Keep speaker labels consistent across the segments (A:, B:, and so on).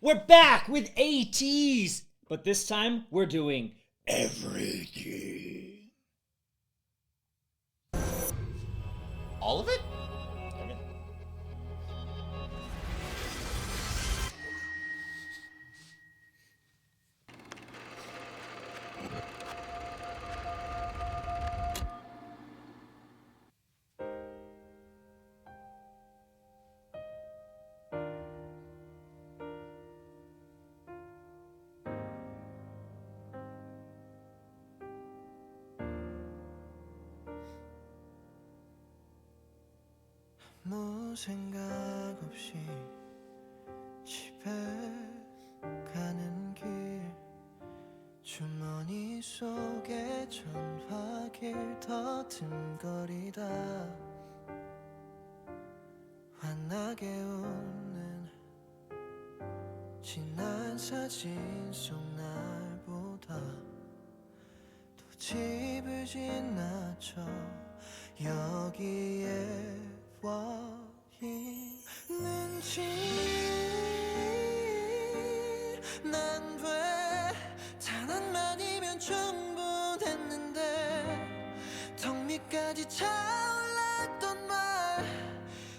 A: We're back with ATEEZ, but this time we're doing everything.
B: All of it?
C: 아무 생각 없이 집에 가는 길 주머니 속에 전화길 더듬거리다 환하게 웃는 지난 사진 속 날보다 또 집을 지나쳐 여기에 와 있는지 난 왜 단 한마디면 충분했는데 턱 밑까지 차올랐던 말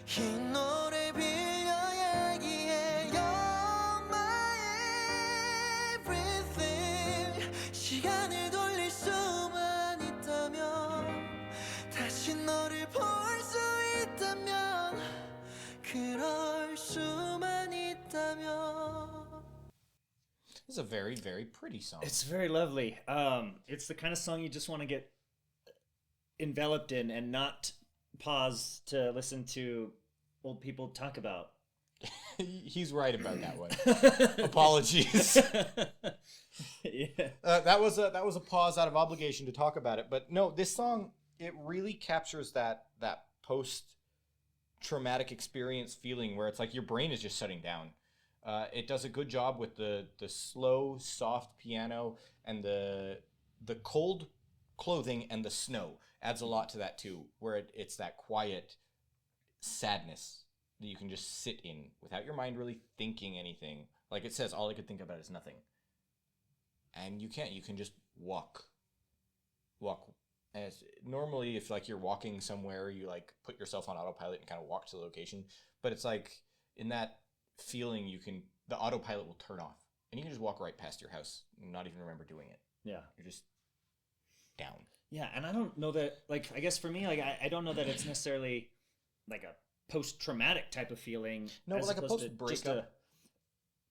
C: 이 노래 빌려 얘기해 You're my everything 시간을 돌릴 수만 있다면 다시 너를 볼 수 있다면 그럴 수만 있다면.
B: This is a very, very pretty song.
A: It's very lovely. It's the kind of song you just want to get enveloped in and not pause to listen to old people talk about.
B: He's right about that one. Apologies.
A: Yeah.
B: That was a pause out of obligation to talk about it. But no, this song, it really captures that post-traumatic experience feeling where it's like your brain is just shutting down. It does a good job with the slow, soft piano and the cold clothing and the snow adds a lot to that too, where it's that quiet sadness that you can just sit in without your mind really thinking anything. Like it says, all I could think about is nothing. And you can't. You can just walk. As normally, if like you're walking somewhere, you like put yourself on autopilot and kind of walk to the location. But it's like in that feeling, the autopilot will turn off, and you can just walk right past your house and not even remember doing it.
A: Yeah.
B: You're just down.
A: Yeah, and I don't know that, like, I guess for me, like, I don't know that it's necessarily like a post-traumatic type of feeling.
B: No,
A: as
B: like a
A: opposed to
B: post-breakup.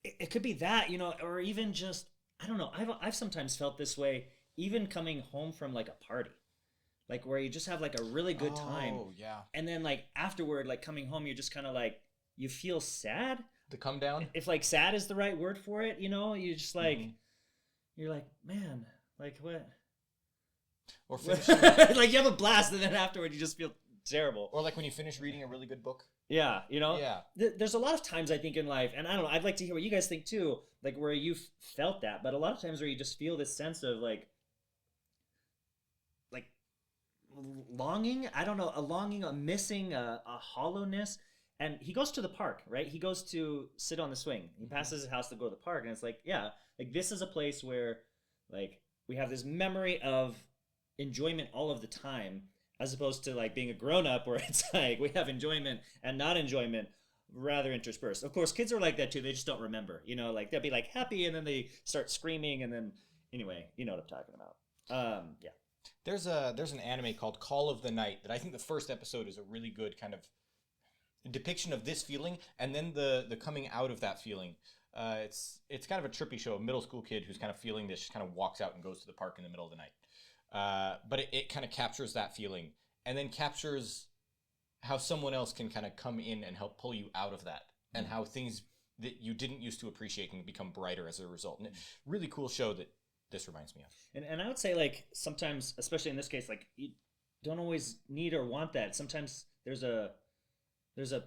A: It could be that, or even just, I don't know. I've sometimes felt this way, even coming home from like a party, like where you just have like a really good time.
B: Oh yeah.
A: And then like afterward, like coming home, you're just kind of like, you feel sad.
B: The come down.
A: If like sad is the right word for it, you just like, you're like, man, like what?
B: Or finish,
A: like you have a blast, and then afterward you just feel terrible.
B: or like when you finish reading a really good book.
A: Yeah,
B: Yeah.
A: There's a lot of times I think in life, and I don't know, I'd like to hear what you guys think too, like where you felt that, but a lot of times where you just feel this sense of like longing. I don't know, a longing, a missing, a hollowness. And he goes to the park, right? He goes to sit on the swing. He passes his house to go to the park, and it's like, yeah, like this is a place where like we have this memory of enjoyment all of the time, as opposed to like being a grown-up where it's like we have enjoyment and not enjoyment rather interspersed. Of course, kids are like that too. They just don't remember, like they'll be like happy and then they start screaming, and then anyway, you know what I'm talking about. Yeah.
B: There's an anime called Call of the Night that I think the first episode is a really good kind of depiction of this feeling, and then the coming out of that feeling. It's kind of a trippy show. A middle school kid who's kind of feeling this just kind of walks out and goes to the park in the middle of the night. But it kind of captures that feeling, and then captures how someone else can kind of come in and help pull you out of that, and how things that you didn't used to appreciate can become brighter as a result. And really cool show that this reminds me of.
A: And I would say like sometimes, especially in this case, like you don't always need or want that. Sometimes there's a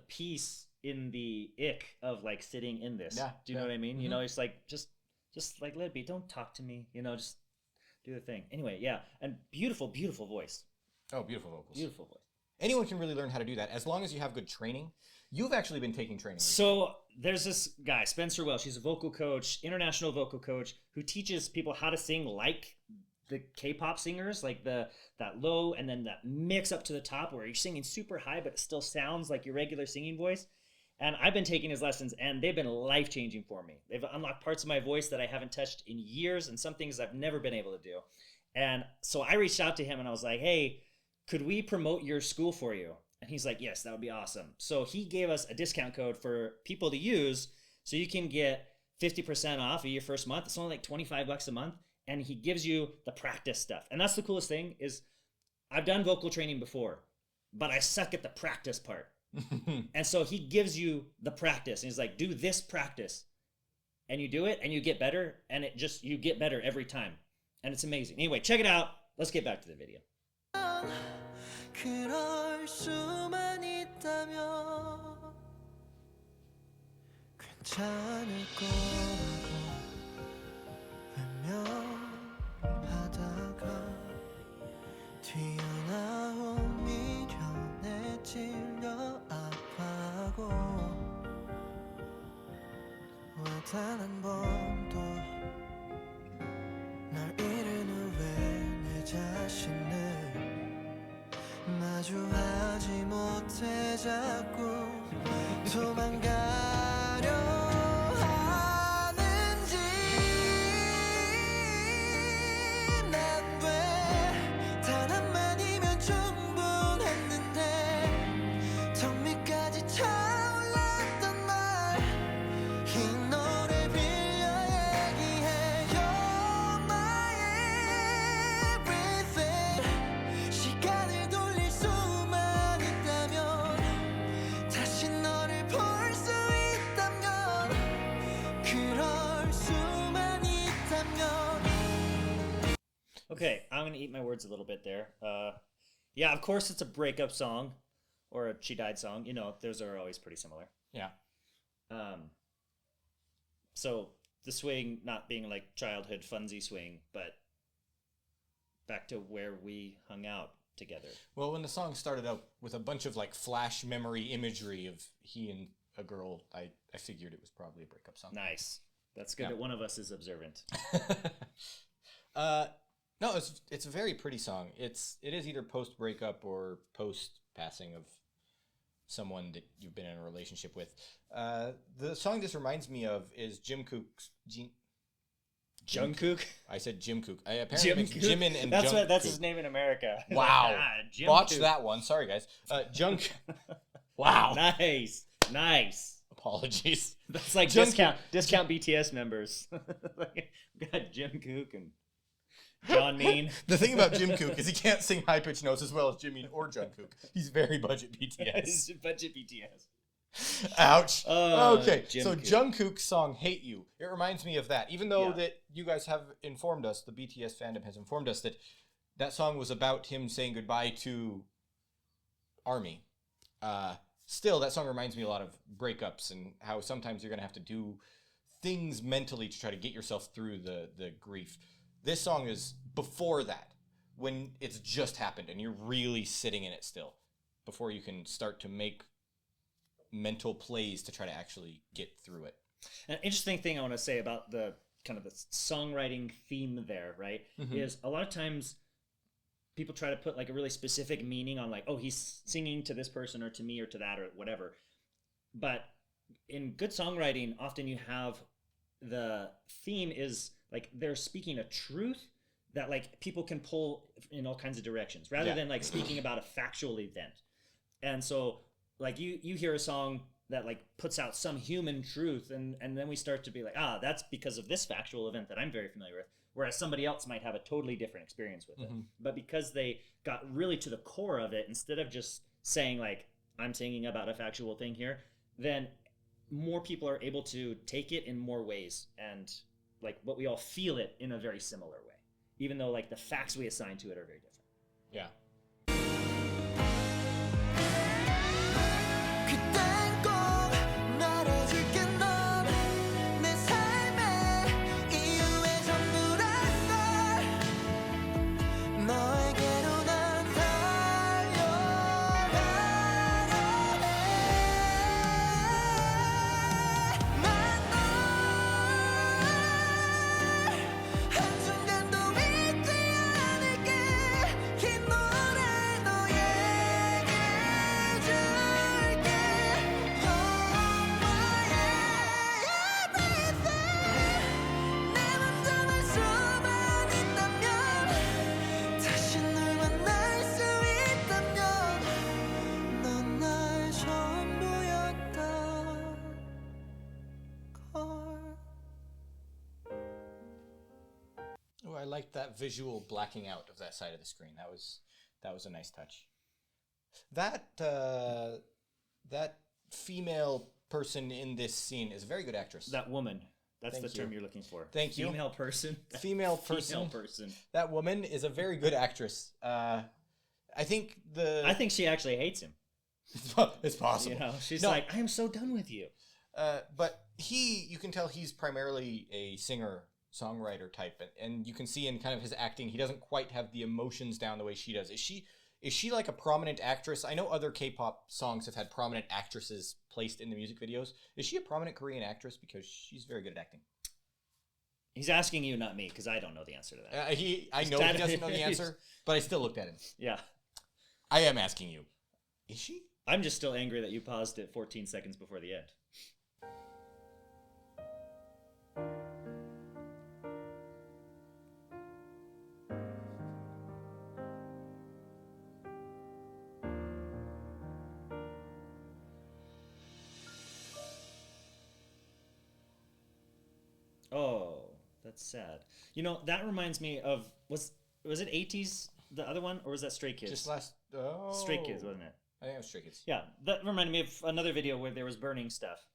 A: piece in the ick of like sitting in this.
B: Yeah,
A: Do you know what I mean?
B: Mm-hmm.
A: It's like just like let it be. Don't talk to me. Just do the thing. Anyway, yeah. And beautiful, beautiful voice.
B: Oh, beautiful vocals.
A: Beautiful voice.
B: anyone can really learn how to do that as long as you have good training. You've actually been taking training.
A: So there's this guy, Spencer Welsh. He's a vocal coach, international vocal coach, who teaches people how to sing like the K-pop singers, like that low and then that mix up to the top where you're singing super high, but it still sounds like your regular singing voice. And I've been taking his lessons, and they've been life-changing for me. They've unlocked parts of my voice that I haven't touched in years, and some things I've never been able to do. And so I reached out to him, and I was like, hey, could we promote your school for you? And he's like, yes, that would be awesome. So he gave us a discount code for people to use, so you can get 50% off of your first month. It's only like $25 a month, and he gives you the practice stuff. And that's the coolest thing is I've done vocal training before, but I suck at the practice part. And so he gives you the practice, and he's like, do this practice, and you do it and you get better, and you get better every time, and it's amazing. Anyway, check it out. Let's get back to the video.
C: 그럴 수만 있다면 괜찮을 거라고 외면하다가 튀어나온 미련에 찔려 아파하고 왜 단 한 번도 날 잃은 후에 내 자신을 마주하지 못해 자꾸 도망가려 하는지 난 왜 단 한마디면 충분했는데 턱 밑까지 차올랐던 말 이 노래 빌려 얘기해 You're my everything 시간을 돌릴 수만 있다면 다시 너를 볼 수 있다면 그럴 수만 있다면
A: Okay, I'm going to eat my words a little bit there. Yeah, of course it's a breakup song or a She Died song. You know, those are always pretty similar.
B: Yeah.
A: So the swing not being like childhood funsy swing, but back to where we hung out together.
B: Well, when the song started out with a bunch of like flash memory imagery of he and a girl, I figured it was probably a breakup song.
A: Nice. That's good
B: Yeah.
A: that one of us is observant.
B: No, it's a very pretty song. It is either post breakup or post passing of someone that you've been in a relationship with. The song this reminds me of is Jungkook's.
A: Jungkook?
B: I said Jim Kook. I apparently mixed Jimin and
A: that's
B: Jungkook.
A: that's his name in America.
B: Wow.
A: Jim
B: Botched
A: Kook.
B: that one. Sorry, guys. Wow.
A: Nice.
B: Apologies.
A: That's like
B: Jungkook.
A: discount BTS members. Like, we got Jim Kook and John Mean.
B: The thing about Jim Kook is he can't sing high pitched notes as well as Jimin or Jungkook. He's very budget BTS.
A: Budget BTS.
B: Ouch. Okay,
A: Jim
B: so
A: Kook.
B: Jungkook's song "Hate You." It reminds me of that. Even though
A: Yeah.
B: that you guys have informed us, the BTS fandom has informed us that that song was about him saying goodbye to ARMY. Still, that song reminds me a lot of breakups and how sometimes you're gonna have to do things mentally to try to get yourself through the grief. This song is before that, when it's just happened and you're really sitting in it still, before you can start to make mental plays to try to actually get through it.
A: An interesting thing I want to say about the kind of the songwriting theme there, right, is a lot of times people try to put like a really specific meaning on like, oh, he's singing to this person or to me or to that or whatever. But in good songwriting, often you have the theme is like they're speaking a truth that like people can pull in all kinds of directions rather than like speaking about a factual event. And so like you hear a song that like puts out some human truth and then we start to be like, that's because of this factual event that I'm very familiar with. Whereas somebody else might have a totally different experience with it. But because they got really to the core of it, instead of just saying like, I'm singing about a factual thing here, then more people are able to take it in more ways. And like, but we all feel it in a very similar way, even though like the facts we assign to it are very different.
B: Yeah.
C: 그땐 꼭 말해줄게 넌 내 삶의 이유의 전부란 걸 너에게로 난 달려가
B: liked that visual blacking out of that side of the screen. That was a nice touch. That female person in this scene is a very good actress.
A: That woman. That's
B: Thank
A: the term
B: you.
A: you're looking for.
B: Thank you.
A: Female person.
B: Female person.
A: Female person.
B: That woman is a very good actress. I think
A: she actually hates him.
B: it's possible.
A: You know, she's
B: No.
A: like, I am so done with you.
B: But you can tell he's primarily a singer-songwriter type, and you can see in kind of his acting, he doesn't quite have the emotions down the way she does. Is she like a prominent actress? I know other K-pop songs have had prominent actresses placed in the music videos. Is she a prominent Korean actress? Because she's very good at acting.
A: He's asking you, not me, because I don't know the answer to that.
B: I know he doesn't know the answer, but I still looked at him.
A: Yeah.
B: I am asking you. Is she?
A: I'm just still angry that you paused it 14 seconds before the end. Oh, that's sad. You know, that reminds me of was it ATEEZ, the other one, or was that Stray Kids? Stray Kids, wasn't it?
B: I think it was Stray Kids.
A: Yeah, that reminded me of another video where there was burning stuff.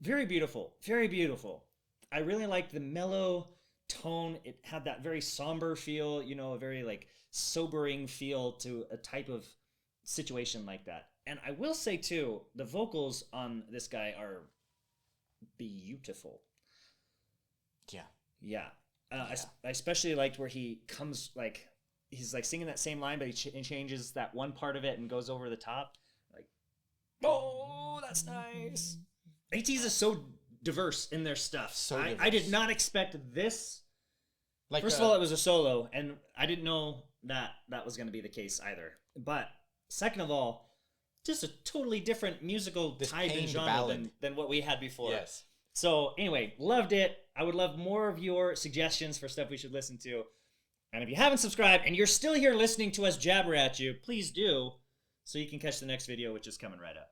A: Very beautiful, very beautiful. I really liked the mellow tone. It had that very somber feel, you know, a very like sobering feel to a type of situation like that. And I will say too, the vocals on this guy are beautiful.
B: Yeah.
A: Yeah. I especially liked where he comes, like, he's like singing that same line, but he changes that one part of it and goes over the top. Like, oh, that's nice. ATEEZ is so diverse in their stuff. I did not expect this.
B: Like,
A: first of all, it was a solo, and I didn't know that was going to be the case either. But second of all, just a totally different musical type and genre than what we had before.
B: Yes.
A: So anyway, loved it. I would love more of your suggestions for stuff we should listen to. And if you haven't subscribed and you're still here listening to us jabber at you, please do, so you can catch the next video, which is coming right up.